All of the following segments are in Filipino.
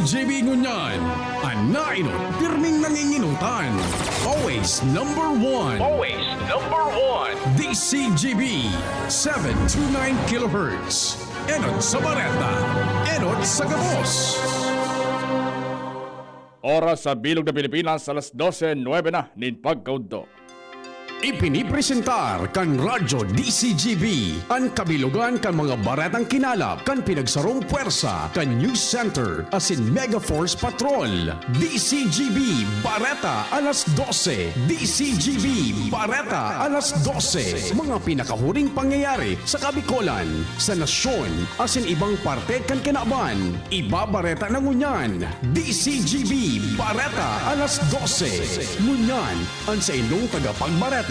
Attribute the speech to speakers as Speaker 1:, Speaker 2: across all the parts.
Speaker 1: DZGB ngunyan. Anainot, pirming nanginginutan. Always number one.
Speaker 2: Always number one.
Speaker 1: DZGB 729 kHz. Enot sa Bareta. Enot sa Gabos.
Speaker 3: Oras sa Bilog na Pilipinas, alas 12:09 na, nin pagkaudo.
Speaker 1: Ipinipresentar kan Radyo DZGB ang kabilugan kan mga baretang kinalap kan pinagsarong puwersa kan News Center asin Mega Force Patrol. DZGB Bareta alas 12. DZGB Bareta alas 12. Mga pinakahuring pangyayari sa Kabikolan, sa nasyon asin ibang parte kan kinaban. Iba Bareta na ngunyan. DZGB Bareta alas 12. Ngunyan ang sa inyong tagapagbareta.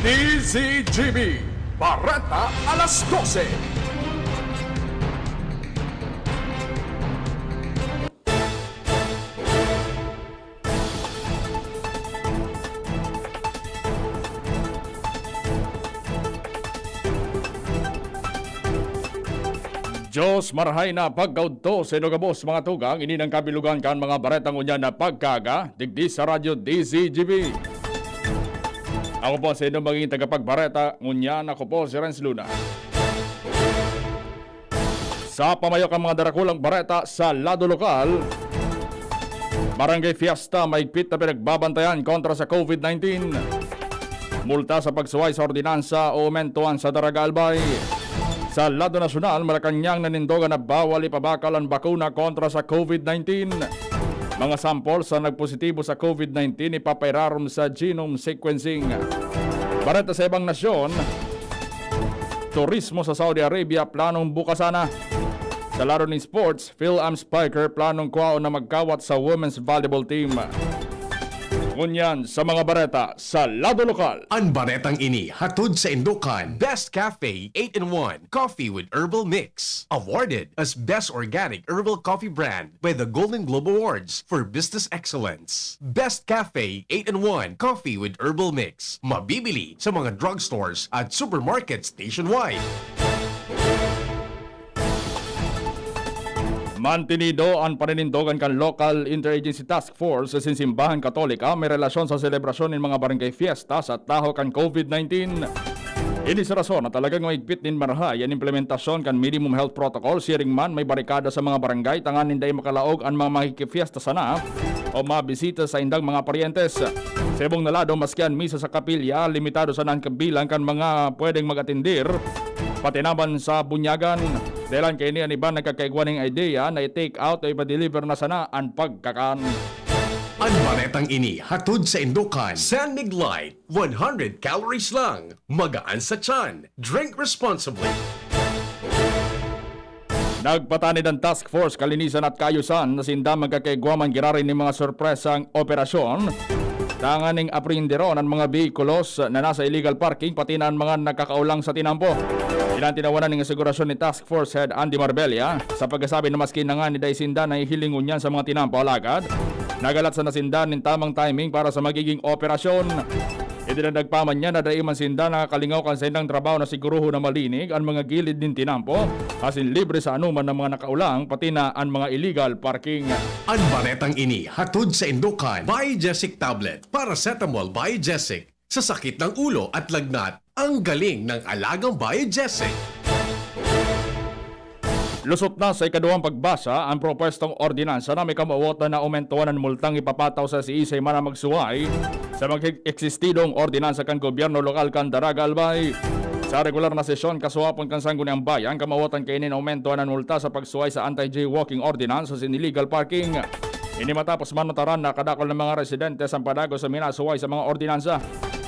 Speaker 3: DZGB Bareta alas 12. Diyos marhay na pagkaudto sa Gabos mga tugang, ini ng kabilugan kan mga baretang unya na pagkaga, digdi sa radyo DZGB. Ako po sa inyo magiging tagapagbareta, ngunyan ako po si Renz Luna. Sa pamayok ang mga darakulang bareta sa lado lokal, Barangay Fiesta maigpit na pinagbabantayan kontra sa COVID-19. Multa sa pagsuway sa ordinansa o umentuan sa Daraga Albay. Sa lado nasyonal, Malacanang nanindogan na bawal ipabakal ang bakuna kontra sa COVID-19. Mga sample sa nagpositibo sa COVID-19 ipapairarom sa genome sequencing. Bareta sa ibang nasyon, turismo sa Saudi Arabia planong bukasana. Sa laro ni sports, Phil Spiker planong kuwao na magkawat sa women's volleyball team. Ngunyan sa mga bareta sa lado lokal.
Speaker 1: Ang baretang ini hatod sa Indukan. Best Cafe 8-in-1 Coffee with Herbal Mix. Awarded as Best Organic Herbal Coffee Brand by the Golden Globe Awards for Business Excellence. Best Cafe 8-in-1 Coffee with Herbal Mix. Mabibili sa mga drugstores at supermarkets nationwide.
Speaker 3: Mantinido ang paninindogan kan Local Interagency Task Force sa Simbahan Katolika may relasyon sa selebrasyon ng mga barangay fiesta sa taho kan COVID-19. Ini sa rason na talagang maigpit din marahay ang implementasyon kan minimum health protocol siring man may barikada sa mga barangay tangan ninday makalaog ang mga makikifiesta sana o mabisita sa indang mga paryentes. Sa ibong nalado maskian misa sa kapilya, limitado sa kabilang kan mga pwedeng mag-atindir pati naman sa bunyagan. Dahil kay niya iba nagkakaigwa ng idea na i-take out o ipa-deliver na sana ang pagkakaan.
Speaker 1: Ang baretang ini hatod sa Indukan. San Mig Light, 100 calories lang. Magaan sa tiyan. Drink responsibly.
Speaker 3: Nagpatanid ang task force kalinisan at kaayusan na sinda magkakaigwaman girarin ng mga sorpresang operasyon. Tanganing aprinderon ang mga bikulos na nasa illegal parking pati na ang mga nakakaulang sa tinampo. Ilang tinawanan ng asigurasyon ni Task Force Head Andy Marbella sa pagkasabi na maski na nga ni Daisinda na ihilingon niyan sa mga tinampo alagad. Nagalat sa nasinda ng tamang timing para sa magiging operasyon. Idinadagpaman niya na daiman sinda nakakalingaw kan sa indang trabaho na siguruho na malinig ang mga gilid din tinampo asin libre sa anuman ng mga nakaulang pati na ang mga illegal parking.
Speaker 1: Ang baretang ini hatod sa Indukan. Biogesic Tablet. Paracetamol Biogesic. Sa sakit ng ulo at lagnat, ang galing ng alagang Biogesic.
Speaker 3: Lusot na sa ikaduhang pagbasa ang propwestong ordinansa na may kamawota na aumentuan ng multang ipapataw sa siisay man na magsuway sa mag-eksistidong ordinansa kan gobyerno lokal kan Daraga Albay. Sa regular na sesyon kasuwapon kan Sangguniang Bayan, kamawatan kainin aumentuan ng multa sa pagsuway sa anti-jaywalking ordinance sa illegal parking. Ini matapos manutaran na kadakol ng mga residente sa padago sa minasuway sa mga ordinansa.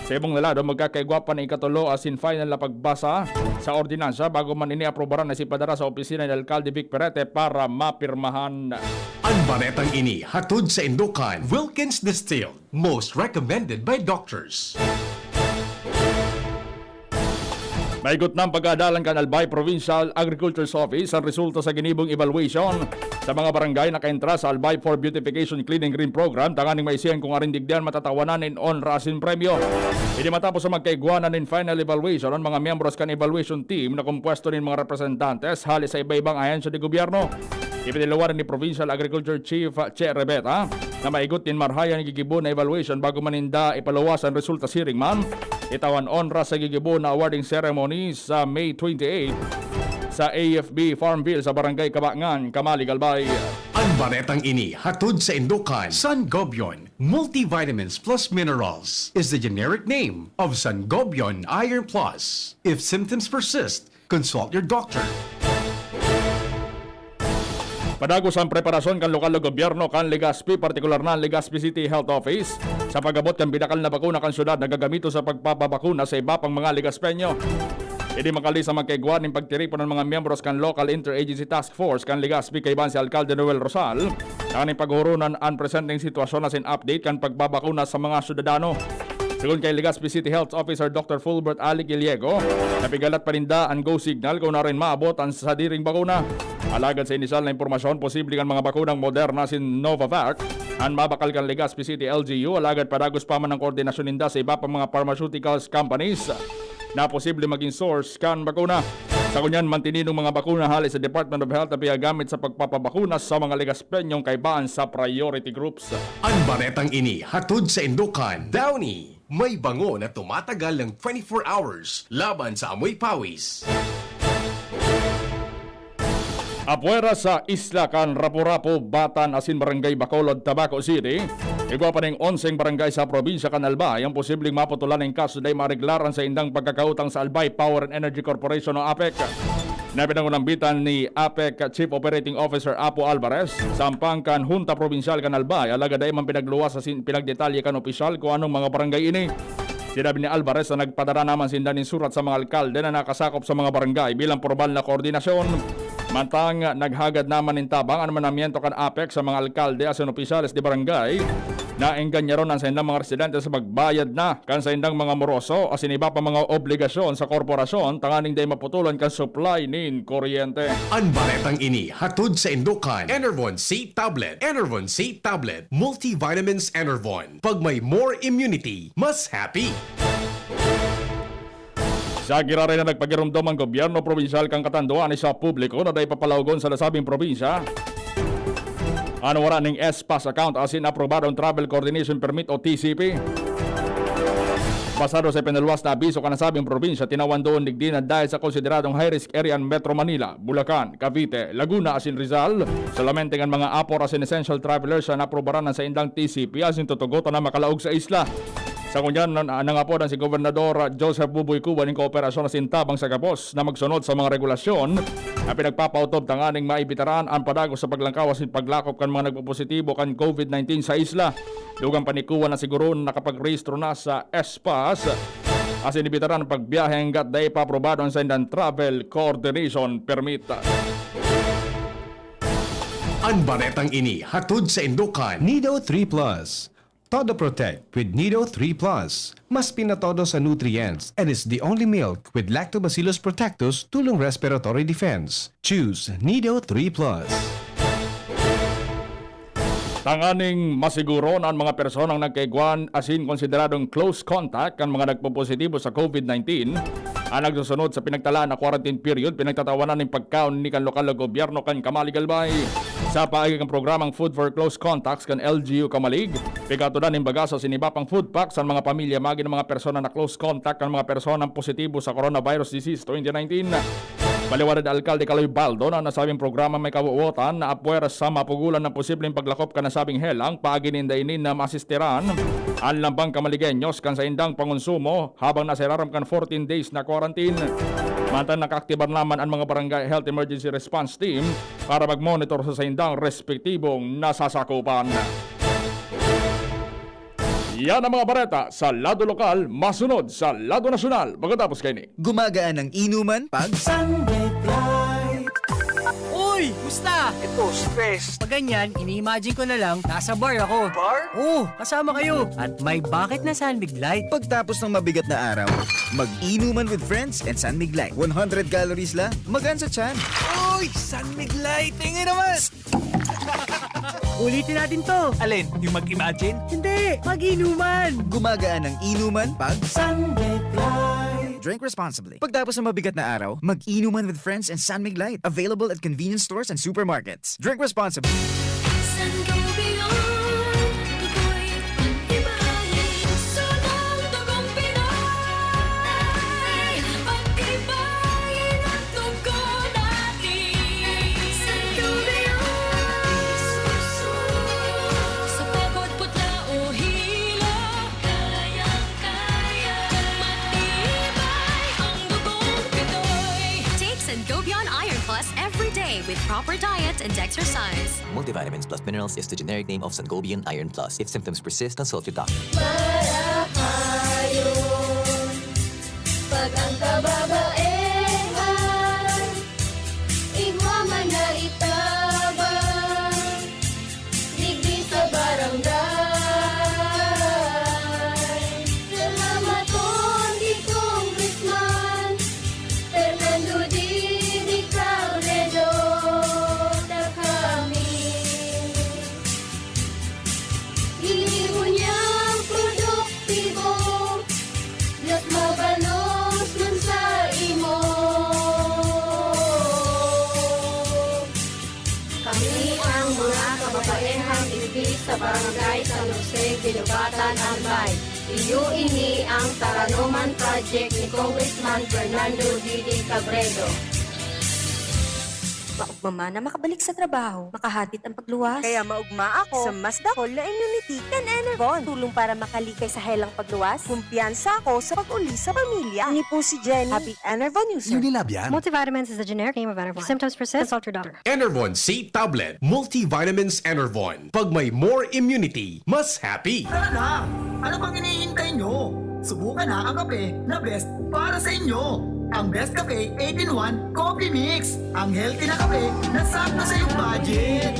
Speaker 3: Sa ibong nalado, magkakaigwapan na ikatulo asin final na pagbasa sa ordinansa bago man ini-aprobaran na si Padara sa opisina ni Alcalde Vic Perete para mapirmahan.
Speaker 1: Ang baretang ini hatod sa Indukan. Wilkins Distilled. Most recommended by doctors.
Speaker 3: Maigot ng pag-aadalan kan Albay Provincial Agriculture's Office ang resulta sa ginibong evaluation sa mga barangay na kaentra sa Albay for Beautification Clean and Green Program. Tanganing maisiyan kung arindigdian matatawanan in on rasin premyo. Hindi matapos sa magkaigwanan in final evaluation ang mga miyembros kan evaluation team na kumpuesto ng mga representantes hali sa iba-ibang ahensya de gobyerno. Ipinilawaran ni Provincial Agriculture Chief Che Rebeta na maigot din marhayan gigibo na evaluation bago maninda ipalawas ang resulta hearing man. Itawan onra sa gigibo na awarding ceremony sa May 28 sa AFB Farm Bill sa Barangay Kabangan, Kamali, Galbay.
Speaker 1: Ang baretang ini hatod sa Indukan. Sangobion Multivitamins Plus Minerals is the generic name of Sangobion Iron Plus. If symptoms persist, consult your doctor.
Speaker 3: Padagos ang preparasyon kan lokal na gobyerno kan Legazpi, partikular na Legazpi City Health Office sa pagabot kan bidakal na bakuna kan syudad na gagamito sa pagpapabakuna sa iba pang mga Legazpeño. Hindi makali sa magkaigwan ng pagtiripon ng mga miyembros kan Local Interagency Task Force kan Legazpi kay si Alcalde Noel Rosal kaning paghurunan ang presenting sitwasyon na sin update kan pagbabakuna sa mga syudadano. Sigun kay Legazpi City Health Officer Dr. Fulbert Ali Giliego, napigalat paninda ang go signal kung na rin maabot ang sadiring bakuna. Alagad sa inisyal na impormasyon, posible kan mga bakunang Moderna sin Novavax ang mabakal kan Legazpi City LGU. Alagad padagos pa man ang koordinasyon ninda sa iba pang mga pharmaceuticals companies na posible maging source kan bakuna. Sa kunyan, mantininong mga bakuna halis sa Department of Health na piyagamit sa pagpapabakuna sa mga Legazpeñong kaibaan sa priority groups.
Speaker 1: Ang baretang ini hatod sa Indukan. Downy, may bango na tumatagal ng 24 hours laban sa amoy pawis.
Speaker 3: Apuera sa isla kan Rapu-Rapu, Batan, asin Barangay Bacolod, Tabaco City. Igwa pa ng 11 barangay sa probinsya kan Albay ang posibleng maputulan ng kaso dahil mareglaran sa indang pagkakautang sa Albay Power and Energy Corporation o APEC. Napinangunambitan ni APEC Chief Operating Officer Apo Alvarez sampang kan Junta Provincial kan Albay alaga dahil man pinagluwas sa pinagdetalye kan opisyal kung anong mga barangay ini. Sinabi ni Alvarez na nagpadara naman sindanin surat sa mga alkalde na nakasakop sa mga barangay bilang formal na koordinasyon. Mantang naghagad naman ng tabang ang manamiento kan APEC sa mga alkalde asin opisyales di barangay na enganya ron ang sa indang mga residente sa magbayad na kan sa indang mga moroso asin iba pa mga obligasyon sa korporasyon tanganing day maputulan kan supply nin kuryente.
Speaker 1: Ang baretang ini hatod sa Indukan. Enervon C Tablet. Enervon C Tablet. Multivitamins Enervon. Pag may more immunity, mas happy.
Speaker 3: Sa gira rin na nagpagirumdom ang gobyerno probinsyal kang katanduan sa publiko na dahi papalawgon sa nasabing probinsya. Ano wala ng S-Pass account asin aprobadong Travel Coordination Permit o TCP. Pasado sa pinalwas na abiso ka nasabing probinsya, tinawan doon digdi na dahil sa konsideradong high-risk area ng Metro Manila, Bulacan, Cavite, Laguna asin Rizal. Solamente ang mga apor asin essential travelers na aprobaran sa indang TCP asin tutugotan na makalaog sa isla. Sa kunyan, nangapodan si Gobernador Joseph Buboy Cuban ng kooperasyon na sintabang sa kapos na magsunod sa mga regulasyon na pinagpapautob tanganing maibitaran ang padagos sa paglangkawas at paglakop kan mga nagpopositibo kan COVID-19 sa isla. Dugang panikuan na siguro nakapag-rehistro na sa S-Pass as inibitaran ang pagbiyahe hanggat day pa-aprobado ang Sendan Travel Coordination Permit.
Speaker 1: Ang baretang ini hatod sa Indukan.
Speaker 4: Nido 3 Plus. Todo Protect with Nido 3 Plus. Mas pinatodo sa nutrients and is the only milk with Lactobacillus protectus tulong respiratory defense. Choose Nido 3 Plus.
Speaker 3: Tanganing masiguro na ang mga personang nagkaigwan asin konsideradong close contact ang mga nagpopositibo sa COVID-19 ang nagsusunod sa pinagtalaan na quarantine period, pinagtatawanan ng pagkaon ni kan lokal na gobyerno kan Kamali Galbay. Sa paagi ng programang Food for Close Contacts kan LGU Kamalig, pigatudan ng bagaso siniba pang food packs sa mga pamilya magi ng mga persona na close contact kan mga personang positibo sa coronavirus disease 2019. Baliwanag na Alkalde Kaloy Baldo na nasabing programa may kawuotan na apuera sa mapugulan ng posibleng paglakop ka nasabing helang paaginindainin na masistiran ang lambang kamaligenyos kan sa indang pangonsumo habang nasiraram kan 14 days na quarantine. Mantan nakaaktibar naman ang mga barangay health emergency response team para magmonitor sa indang respektibong nasasakupan. Yan ang mga bareta sa lado lokal, masunod sa lado nasyonal. Pagkatapos kayo ni
Speaker 5: Gumagaan ng inuman pag Sunday Flight.
Speaker 6: Uy! Musta?
Speaker 5: Ito, stress.
Speaker 6: Pag ganyan, ini-imagine ko na lang, nasa bar ako.
Speaker 5: Bar?
Speaker 6: Oo, kasama kayo. At may bucket na Sunbig Light.
Speaker 5: Pagtapos ng mabigat na araw, mag-inuman with friends and Sunmig Light. 100 calories lang, magaan sa tiyan. Uy! Sunmig Light! Tingin naman!
Speaker 6: Ulitin natin to.
Speaker 5: Alin? Yung mag-imagine?
Speaker 6: Hindi, mag-inuman.
Speaker 5: Gumagaan ng inuman pag Sunday Flight. Drink responsibly. Pagtapos ng mabigat na araw, mag-inuman with friends and San Mig Light. Available at convenience stores and supermarkets. Drink responsibly.
Speaker 7: Every day with proper diet and exercise.
Speaker 8: Multivitamins plus minerals is the generic name of Sangobion Iron Plus. If symptoms persist, consult your doctor.
Speaker 9: Marahayon, pag ang kababaehan, igwaman na itabang, digdi sa barangay. Salamat po di Congressman Fernando Di Cabredo na kami. Iliho niyang produktibo, Diyos mabalos man sa imo. Kami ang mga kababaehang ibig sa barangay San Jose, Kinubatan, Albay. Iyo ini ang Taranuman Project ni Congressman Fernando Didi Cabredo.
Speaker 10: Maugma na makabalik sa trabaho, makahatid ang pagluwas.
Speaker 11: Kaya maugma ako sa mas dakol na immunity kan Enervon. Tulong para makalikay sa helang pagluwas. Kumpiyansa ako sa pag-uli sa pamilya. Ni po si Jenny, happy Enervon user.
Speaker 4: Unilab yan.
Speaker 10: Multivitamins is the generic name of Enervon. If symptoms persist, consult your doctor.
Speaker 1: Enervon C Tablet, Multivitamins Enervon. Pag may more immunity, mas happy.
Speaker 12: Tara na! Ano bang hinihintay nyo? Subukan na ang kape na best para sa inyo. Ang Best Cafe 8-in-1 Coffee Mix. Ang healthy na kape na sakto sa iyong budget.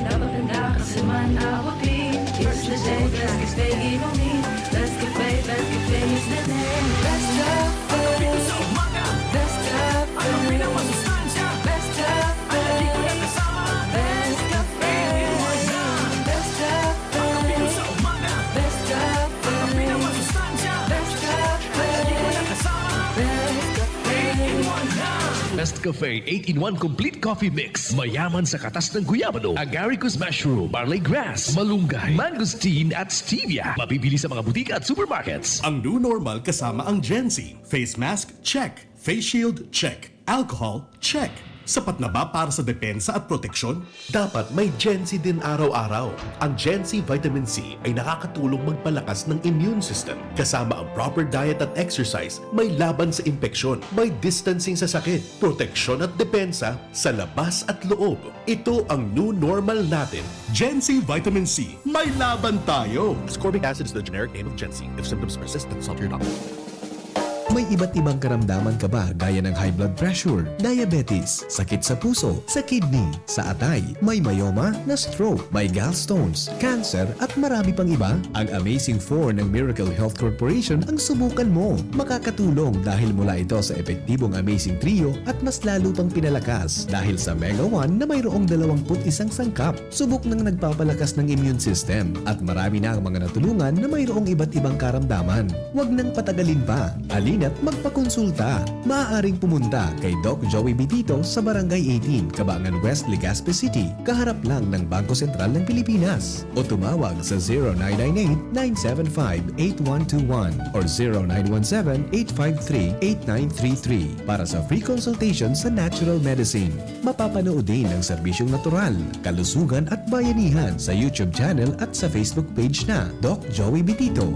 Speaker 13: Best Cafe 8-in-1 Complete Coffee Mix. Mayaman sa katas ng guyabano, agaricus mushroom, barley grass, malunggay, mangosteen at stevia. Mabibili sa mga butika at supermarkets.
Speaker 14: Ang new normal kasama ang Gen Z. Face mask, check. Face shield, check. Alcohol, check. Sapat na ba para sa depensa at proteksyon?
Speaker 13: Dapat may Gen Z din araw-araw. Ang Gen Z Vitamin C ay nakakatulong magpalakas ng immune system. Kasama ang proper diet at exercise, may laban sa impeksyon, may distancing sa sakit, proteksyon at depensa sa labas at loob. Ito ang new normal natin.
Speaker 14: Gen Z Vitamin C. May laban tayo!
Speaker 13: Ascorbic acid is the generic name of Gen Z. If symptoms persist, consult your doctor.
Speaker 4: May iba't ibang karamdaman ka ba gaya ng high blood pressure, diabetes, sakit sa puso, sa kidney, sa atay, may myoma, na stroke, may gallstones, cancer at marami pang iba? Ang Amazing 4 ng Miracle Health Corporation ang subukan mo. Makakatulong dahil mula ito sa epektibong Amazing Trio at mas lalo pang pinalakas dahil sa Mega 1 na mayroong 21 sangkap. Subok ng nagpapalakas ng immune system at marami na ang mga natulungan na mayroong iba't ibang karamdaman. Huwag nang patagalin pa. At magpakonsulta. Maaaring pumunta kay Doc Joey Bitito sa Barangay 18, Cabangan West, Legazpi City, kaharap lang ng Bangko Sentral ng Pilipinas. O tumawag sa 0998-975-8121 or 0917-853-8933 para sa free consultation sa natural medicine. Mapapanood din ang serbisyong natural, kalusugan at bayanihan sa YouTube channel at sa Facebook page na Doc Joey Bitito.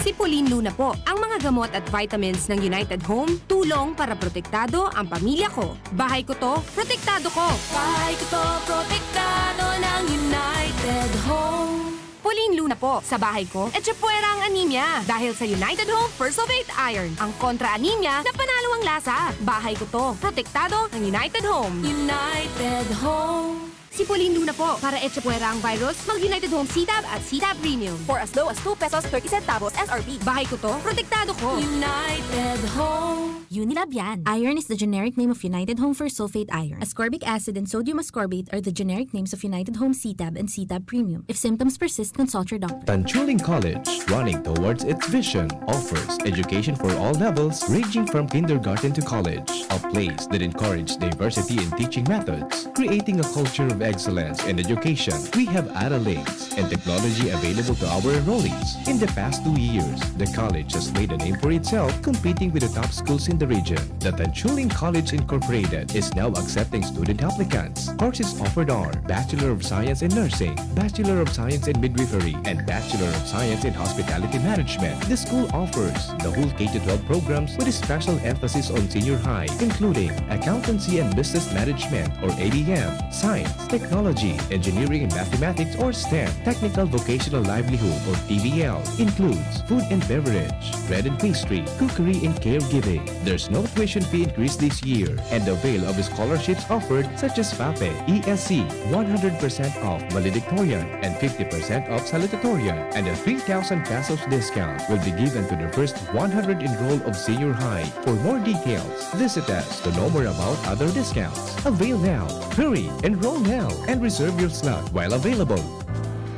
Speaker 10: Si Pauline Luna po. Ang mga gamot at vitamins ng United Home, tulong para protektado ang pamilya ko. Bahay ko to, protektado ko. Bahay ko to, protektado ng United Home. Pauline Luna po. Sa bahay ko, etchepuera ang anemia. Dahil sa United Home First of 8 Iron. Ang kontra-anemia na panalo ang lasa. Bahay ko to, protektado ng United Home. United Home. Si Pauline Luna po. Para etchepuera ang virus, mag-United Home C-Tab at C-Tab Premium. For as low as 2 pesos 30 centavos SRP. Bahay ko to, protektado ko. United Home. Unilab yan. Iron is the generic name of United Home for sulfate iron. Ascorbic acid and sodium ascorbate are the generic names of United Home CTAB and CTAB Premium. If symptoms persist, consult your doctor.
Speaker 4: Tanchuling College, running towards its vision, offers education for all levels ranging from kindergarten to college. A place that encourages diversity in teaching methods, creating a culture of excellence in education. We have accolades and technology available to our enrollees. In the past 2 years, the college has made a name for itself, competing with the top schools in the region. The Tanchuling College Incorporated is now accepting student applicants. Courses offered are Bachelor of Science in Nursing, Bachelor of Science in Midwifery, and Bachelor of Science in Hospitality Management. The school offers the whole K-12 programs with a special emphasis on senior high, including Accountancy and Business Management or ABM, Science, Technology, Engineering and Mathematics or STEM, Technical Vocational Livelihood or TVL, includes food and beverage, bread and pastry, cookery and caregiving. There's no tuition fee increase this year, and the avail of scholarships offered such as FAPE, ESC, 100% off valedictorian and 50% off salutatorian, and a 3,000 pesos discount will be given to the first 100 enrolled of senior high. For more details, visit us to know more about other discounts. Avail now, hurry, enroll now, and reserve your slot while available.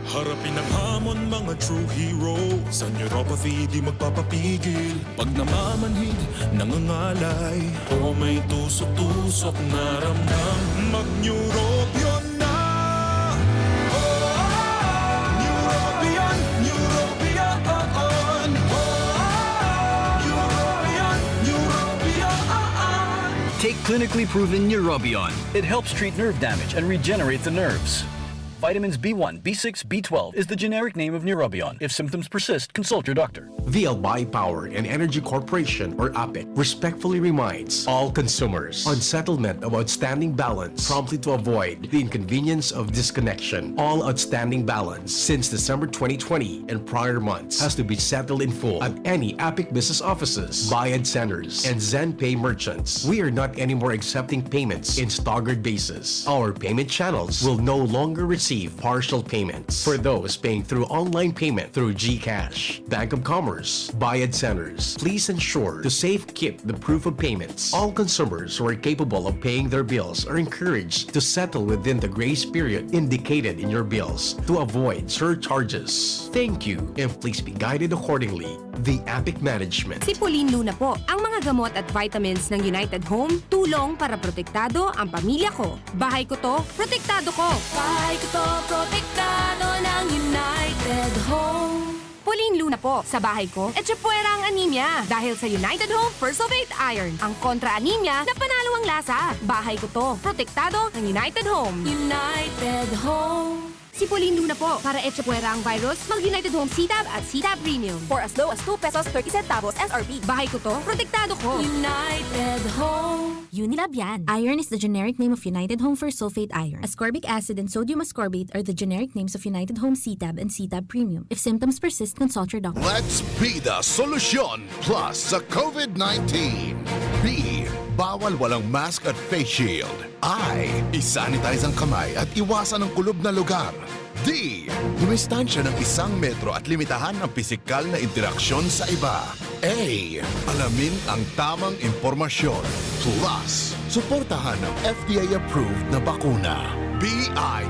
Speaker 15: Harapin ang hamon, mga true hero. Sa neuropathy di magpapapigil. Pag namamanhid, nangangalay, o may tusok-tusok na ramdam, mag-neurobion na. Neurobion, neurobion. Neurobion, neurobion.
Speaker 16: Take clinically proven Neurobion. It helps treat nerve damage and regenerate the nerves. Vitamins B1, B6, B12 is the generic name of Neurobion. If symptoms persist, consult your doctor.
Speaker 17: The Albay Power and Energy Corporation, or APEC, respectfully reminds all consumers on settlement of outstanding balance promptly to avoid the inconvenience of disconnection. All outstanding balance since December 2020 and prior months has to be settled in full at any APEC business offices, Bayad centers, and ZenPay merchants. We are not anymore accepting payments in staggered basis. Our payment channels will no longer receive partial payments for those paying through online payment through GCash, Bank of Commerce, Bayad centers. Please ensure to safekeep the proof of payments. All consumers who are capable of paying their bills are encouraged to settle within the grace period indicated in your bills to avoid surcharges. Thank you, and please be guided accordingly. The APEC Management.
Speaker 10: Si Pauline Luna po, ang mga gamot at vitamins ng United Home, tulong para protektado ang pamilya ko. Bahay ko to, protektado ko. Bahay ko to, protektado ng United Home. Pauline Luna po, sa bahay ko, etchepuera ang anemia. Dahil sa United Home for sulfate iron, ang kontra-anemia na panalo ang lasa. Bahay ko to, protektado ng United Home. United Home. Si Pauline Luna po, para etchepuera ang virus, mag-United Home CTAB at CTAB Premium. For as low as 2 pesos 30 centavos SRP. Bahay ko to, protektado ko. United Home. Unilab yan. Iron is the generic name of United Home for sulfate iron. Ascorbic acid and sodium ascorbate are the generic names of United Home CTAB and CTAB Premium. If symptoms persist, consult your doctor.
Speaker 18: Let's be the solution plus sa COVID-19. B. Bawal walang mask at face shield. I. Isanitize ang kamay at iwasan ang kulob na lugar. D. Dumistansya ng 1 metro at limitahan ang pisikal na interaksyon sa iba. A. Alamin ang tamang impormasyon. Plus, suportahan ang FDA-approved na bakuna. BIDA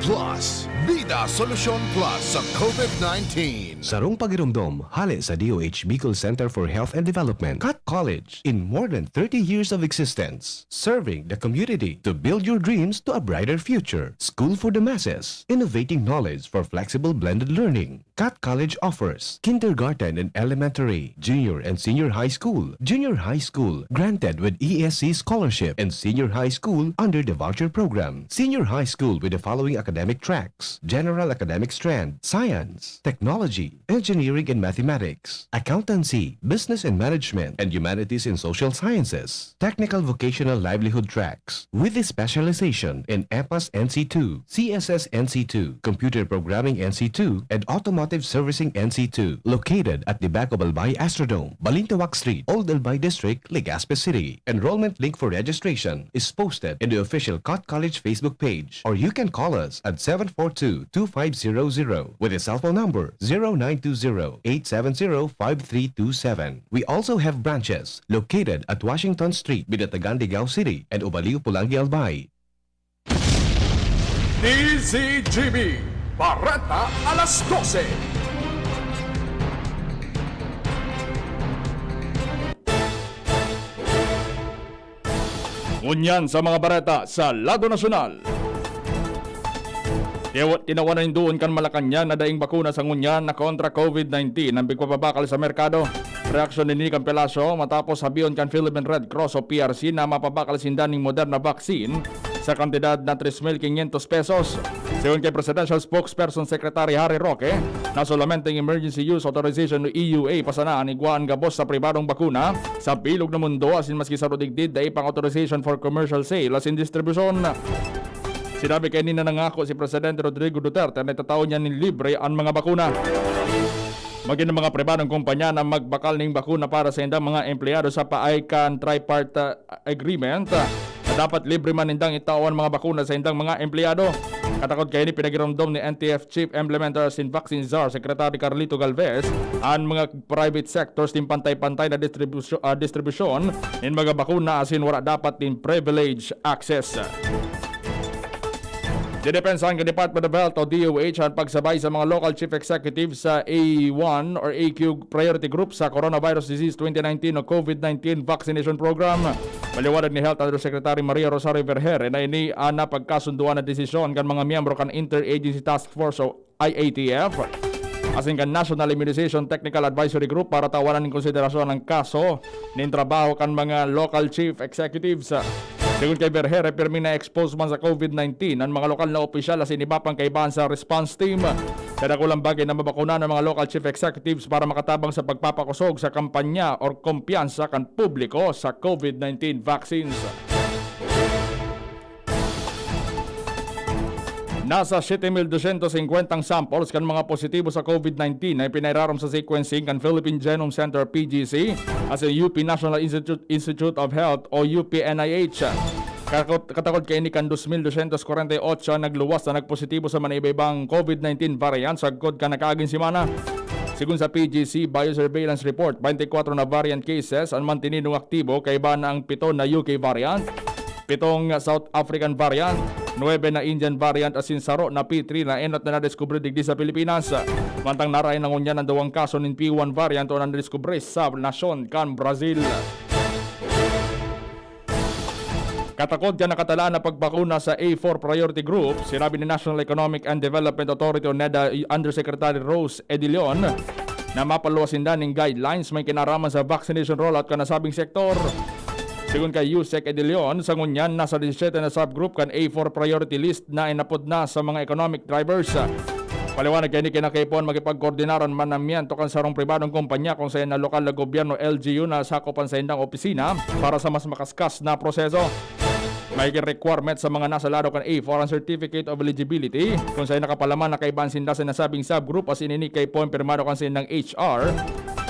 Speaker 18: Plus. Bida Solusyon Plus sa COVID-19.
Speaker 4: Sarong pagirumdom, hali sa DOH Bicol Center for Health and Development, Cat College, in more than 30 years of existence, serving the community to build your dreams to a brighter future. School for the masses, innovating knowledge for flexible blended learning. Cat College offers kindergarten and elementary, junior and senior high school, granted with ESC scholarship, and senior high school under the voucher program. Senior high school with the following academic tracks: General Academic Strand, Science, Technology, Engineering and Mathematics, Accountancy, Business and Management, and Humanities and Social Sciences. Technical Vocational Livelihood tracks with a specialization in EPAS NC2, CSS NC2, Computer Programming NC2, and Automotive Servicing NC2. Located at the back of Albay Astrodome, Balintawak Street, Old Albay District, Legazpi City. Enrollment link for registration is posted in the official Cat College Facebook page. page, or you can call us at 742-2500 with a cell phone number 0920-870-5327. We also have branches located at Washington Street, Binatagan, Ligao City, and Ubaliw, Pulangi, Albay.
Speaker 1: DZGB Bareta alas 12.
Speaker 3: Ngunyan sa mga bareta sa lado nasyonal. Tinawanan doon kan Malacanang na daing bakuna sa ngunyan na kontra COVID-19 ang bigpapabakal sa merkado. Reaksyon ni Nican Pelasio matapos sabiyon kan Philippine Red Cross o PRC na mapabakal sindaning Moderna vaccine sa kantidad na 3,500 pesos. Sayon kay Presidential Spokesperson Secretary Harry Roque, na solamente ang Emergency Use Authorization o EUA pasanaan igwaan gabos sa pribadong bakuna sa bilog na mundo asin maski sa rodigdid da ipang authorization for commercial sale asin distribution. Sinabi kay nina nangako si Presidente Rodrigo Duterte na itataon niya ng libre ang mga bakuna. Maging ng mga pribadong kumpanya na magbakal ng bakuna para sa indang mga empleyado sa PAICAN Tripartite Agreement na dapat libre man indang itawan mga bakuna sa indang mga empleyado. Katakot kayo ni pinagiramdom ni NTF Chief Implementer in Vaccine Czar Secretary Carlito Galvez ang mga private sectors din pantay-pantay na distribusyon ng mga bakuna asin wala dapat din privilege access. Didepensahan ng Department of Health o DOH ang pagsabay sa mga local chief executives sa A1 or AQ Priority Group sa Coronavirus Disease 2019 o COVID-19 Vaccination Program. Maliwanag ni Health Undersecretary Maria Rosario Vergere na ini na pagkasunduan na desisyon kan mga miyembro kan Interagency Task Force o IATF asin kan National Immunization Technical Advisory Group para tawanan ng konsiderasyon ang kaso ng trabaho kan mga local chief executives. Sigun kay Vergere, pirmi na expose man sa COVID-19 ang mga lokal na opisyal asin iba pang kaibahan sa response team. Kaya kulang bagay na mabakuna ng mga local chief executives para makatabang sa pagpapakusog sa kampanya o kumpiyansa kan publiko sa COVID-19 vaccines. Nasa 7,250 samples kan mga positibo sa COVID-19 ay pinairaram sa sequencing kan Philippine Genome Center PGC as a UP National Institute of Health o UPNIH. Katakot kay ni kan 2,248 nagluwas na nagpositibo sa mga iba-ibang COVID-19 variant sa god ka nakaging simana. Sigun sa PGC Biosurveillance Report, 24 na variant cases ang mantininong aktibo kay iba na ang 7 na UK variant, 7 South African variant, 9 na Indian variant asin saro na P3 na enot na nadiskubre digdi sa Pilipinas. Mantang narayan ng unyan ang dawang kaso ng P1 variant o nadiskubre sa nasyon kan Brazil. Katakot dyan nakatalaan na pagbakuna sa A4 Priority Group, sinabi ni National Economic and Development Authority o NEDA Undersecretary Rose Edilion na mapaluwasin na ng guidelines may kinaraman sa vaccination rollout ka nasabing sektor. Sigun kay Yusek Edilion, sa ngunyan nasa 17 na subgroup kan A4 priority list na inapod na sa mga economic drivers. Paliwanag kay ni kinakaipon magipagkoordinaran man namyan to kan sarong pribadong kumpanya kung sa na lokal na gobyerno LGU na sakopan sa indang opisina para sa mas makaskas na proseso. May requirement sa mga nasa lado kan A4 ang Certificate of Eligibility kung sa nakapalaman na kaiban sinda sa nasabing subgroup as inini kay po pirmado kan sa indang HR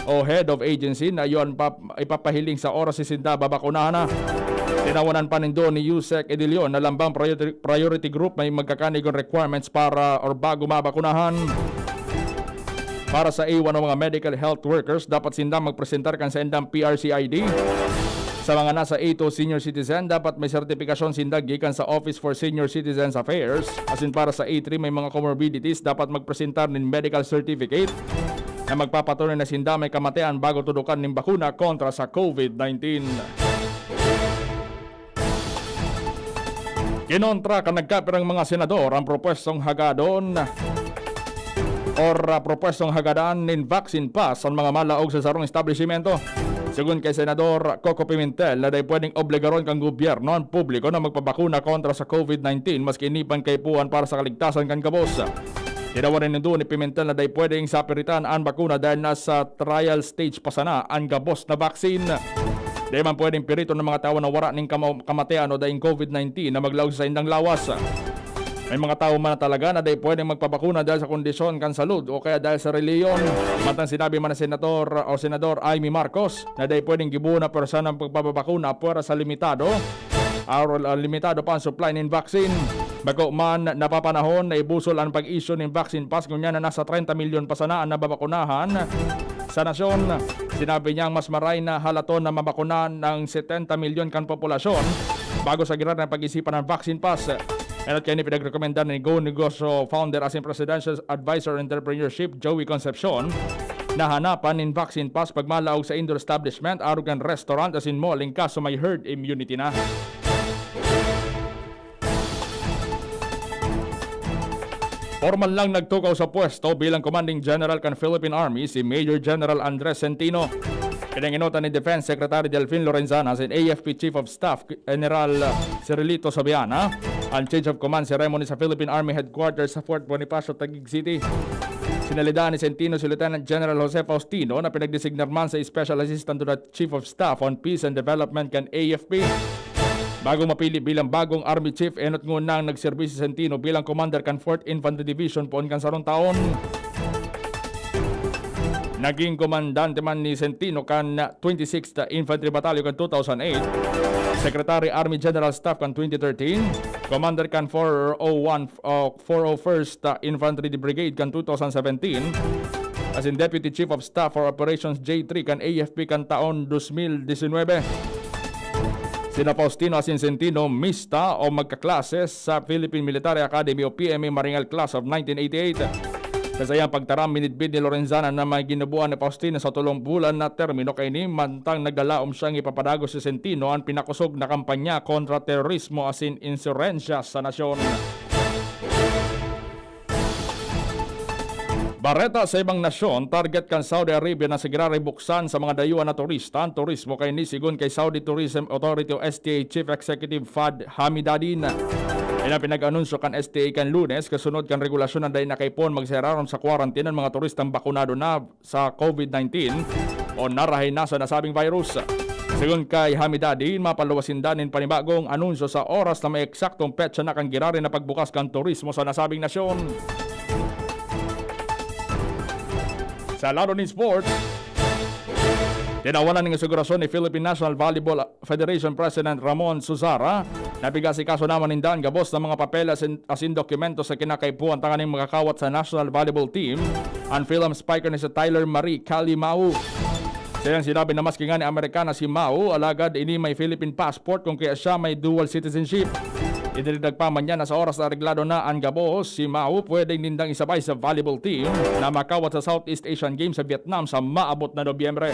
Speaker 3: o head of agency na yon ipapahiling sa oras si sinda babakunahan na. Tinawanan pa nin doon ni Yusek Edilion na lambang priority group may magkakanigon requirements para or bago mabakunahan. Para sa A1 ng mga medical health workers, dapat sinda magpresentar kan sa endang PRCID. Sa mga nasa A2 senior citizen, dapat may sertifikasyon sinda gikan sa Office for Senior Citizens Affairs. Asin para sa A3 may mga comorbidities, dapat magpresentar ng medical certificate na magpapatunay na sinda may kamatayan bago tudukan ng bakuna kontra sa COVID-19. Kinontra ka nagkapirang mga senador ang propwestong hagadon or propwestong hagadaan ng vaccine pass ang mga malaog sa sarong establishmento. Sigun kay Senador Coco Pimentel na day pwedeng obligaron kang gobyerno ang publiko na magpabakuna kontra sa COVID-19 maski inipan kay puan para sa kaligtasan kan kabos. Tinawarin doon ni Pimentel na day pwedeng sapiritan ang bakuna dahil nasa trial stage pa sana ang gabos na vaccine. Di man pwedeng pirito ng mga tao na wara ng kamatayan o dahil COVID-19 na maglaog sa indang lawas. May mga tao man na talaga na day pwedeng magpabakuna dahil sa kondisyon kan salud o kaya dahil sa reliyon. Matang sinabi man na Senador Amy Marcos na day pwedeng gibuo na persona ng pagpapabakuna para sa limitado limitado pa ang supply ng vaccine. Bago man napapanahon na ibusol ang pag-issue ng vaccine pass kung yan na nasa 30 milyon pa sana ang nababakunahan sa nasyon. Sinabi niyang mas maray na halaton na mabakunan ng 70 milyon kan populasyon bago sa giran ng pag-isipan ng vaccine pass. At kaya ni pinagrekomenda ni Go Negosyo founder as in Presidential Advisor Entrepreneurship Joey Concepcion na hanapan ng vaccine pass pagmalaog sa indoor establishment, arugan restaurant as in mall in kaso may herd immunity na. Formal lang nagtukaw sa pwesto bilang Commanding General kan Philippine Army si Major General Andres Centino. Pinanginutan ni Defense Secretary Delfin Lorenzana si AFP Chief of Staff General Cirilito Sabiana ang Change of Command ceremony sa Philippine Army Headquarters sa Fort Bonifacio, Taguig City. Sinalidaan ni Centino si Lieutenant General Jose Faustino na pinagdesignar man sa Special Assistant to the Chief of Staff on Peace and Development kan AFP. Bago mapili bilang bagong Army Chief, enot ngunang nagserbi si Centino bilang Commander kan 4th Infantry Division poon kan sarong taon. Naging komandante man ni Centino kan 26th Infantry Battalion kan 2008, Secretary Army General Staff kan 2013, Commander kan 401st Infantry Brigade kan 2017, as in Deputy Chief of Staff for Operations J3 kan AFP kan taon 2019. Sina Faustino as in Centino mista o magkaklase sa Philippine Military Academy o PMA Maringal Class of 1988. Kasayang pagtaram minidbid ni Lorenzana na may ginubuan ni Faustino sa 3 bulan na termino kay ni mantang nagalaom siyang ipapadago si Centino ang pinakusog na kampanya kontra terorismo as in insurensya sa nasyon. Bareta sa ibang nasyon, target kan Saudi Arabia na sigurari buksan sa mga dayuhan na turista ang turismo kay ni sigun kay Saudi Tourism Authority o STA Chief Executive Fad Hamidadin. Ina pinag-anunsyo kan STA kan Lunes kasunod kan regulasyon na dahil nakaipon magseraron sa quarantine ng mga turistang bakunado na sa COVID-19 o narahay na sa nasabing virus. Sigun kay Hamidadin, mapaluwasin danin panibagong anunsyo sa oras na may eksaktong petsa na kan girari na pagbukas kan turismo sa nasabing nasyon. Sa laro ni sports, tinawanan ng sigurasyon ni Philippine National Volleyball Federation President Ramon Suzara na bigasi kaso naman nindan gabos ng mga papeles as in dokumento sa kinakaipuan tanganing makakawat sa National Volleyball Team ang film spiker ni si Tyler Marie Cali Mau. Siyang sinabi na maski nga ni Amerikana si Mau, alagad ini may Philippine passport kung kaya siya may dual citizenship. Idinagdag pa man niya na sa oras na reglado na ang gabos, si Mau pwedeng nindang isabay sa volleyball team na makawat sa Southeast Asian Games sa Vietnam sa maabot na Nobyembre.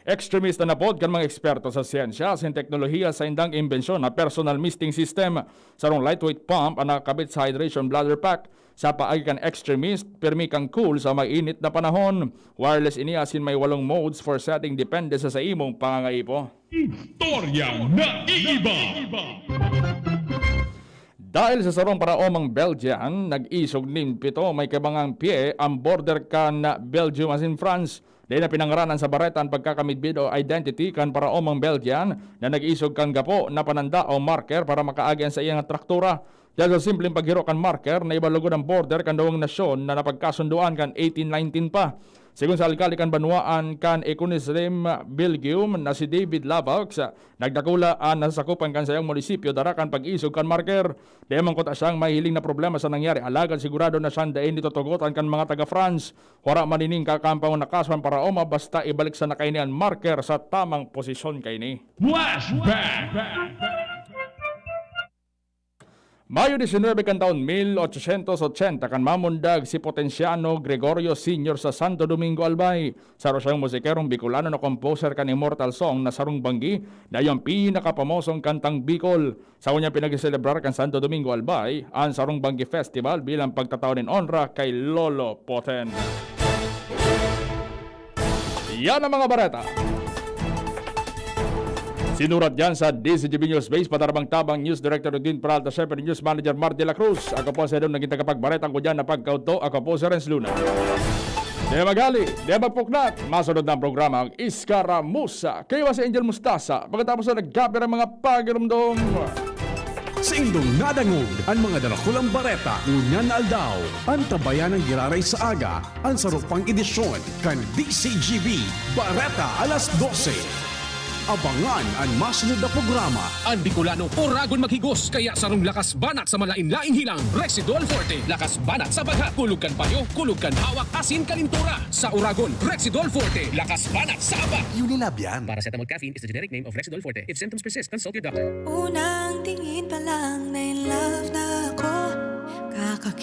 Speaker 3: Extremista na pod kan mga eksperto sa siyensya sin teknolohiya sa indang imbensyon na personal misting system sarong lightweight pump ang nakakabit sa hydration bladder pack sa paagi kan extremist permi kang cool sa mainit na panahon. Wireless ini asin may 8 modes for setting depende sa imong pangangaipo.
Speaker 15: Istoryang naiiba!
Speaker 3: Dahil sa sarong paraomang Belgian, nag-isog nin pito may kabangang pie ang border kan Belgium as in France. Dahil na pinangaranan sa Bareta ang pagkakamidbid o identity kan paraomang Belgian na nag-isog kan gapo na pananda o marker para makaagyan sa iyang traktura. Dahil sa simpleng paghiro kan marker na ibalugod ang border kan dawang nasyon na napagkasunduan kan 1819 pa. Sigun sa alkali kan Banwaan kan Econism Belgium na si David Lavax, nagdakula ang nasasakupan kan sayang munisipyo dara kan pag-isog kan marker. Dahil man kuta siyang mahiling na problema sa nangyari, alagad sigurado na siyang dahin nitotogotan kan mga taga-France. Wara manining kakampaw na kasuan para oma basta ibalik sa nakaini ang marker sa tamang posisyon kaini.
Speaker 15: Flashback!
Speaker 3: Mayo 19 kan taon 1880 kan mamundag si Potenciano Gregorio Sr. sa Santo Domingo, Albay. Saro siyang musikerong Bicolano na composer kan immortal song na Sarong Banggi na yung pinakapamosong kantang Bicol. Sa kanya pinag-celebrar kan Santo Domingo, Albay ang Sarong Banggi Festival bilang pagtataon in honra kay Lolo Poten. Yan ang mga bareta. Sinurat yan sa DZGB News Base, patarabang-tabang News Director Udin Peralta, Shepherd News Manager Mar de la Cruz. Ako po sa doon naging tagapagbaretang ko dyan na pagkauto. Ako po si Renz Luna. Di magali, di magpuknat. Masunod na ang programa ang Iskaramusa. Kayo si Angel Mustasa. Pagkatapos na nagkapir ang mga pagirumdom.
Speaker 1: Sa indong nadangog, ang mga darakulang bareta, unyan na aldaw. Ang tabayan ng giraray sa aga, ang sarupang edisyon, kan DZGB, Bareta alas 12. Abangan ang masunod na programa.
Speaker 19: Ang Bicolano, oragon maghigos, kaya sarong lakas banat sa malain-laing hilang. Rexidol Forte, lakas banat sa baga. Kulog kan payo, kulog kan hawak, asin kalintura. Sa oragon, Rexidol Forte, lakas banat sa aba.
Speaker 20: Unilab yan.
Speaker 19: Paracetamol caffeine is the generic name of Rexidol Forte. If symptoms persist, consult your doctor.
Speaker 21: Unang tingin pa lang na in love na ako.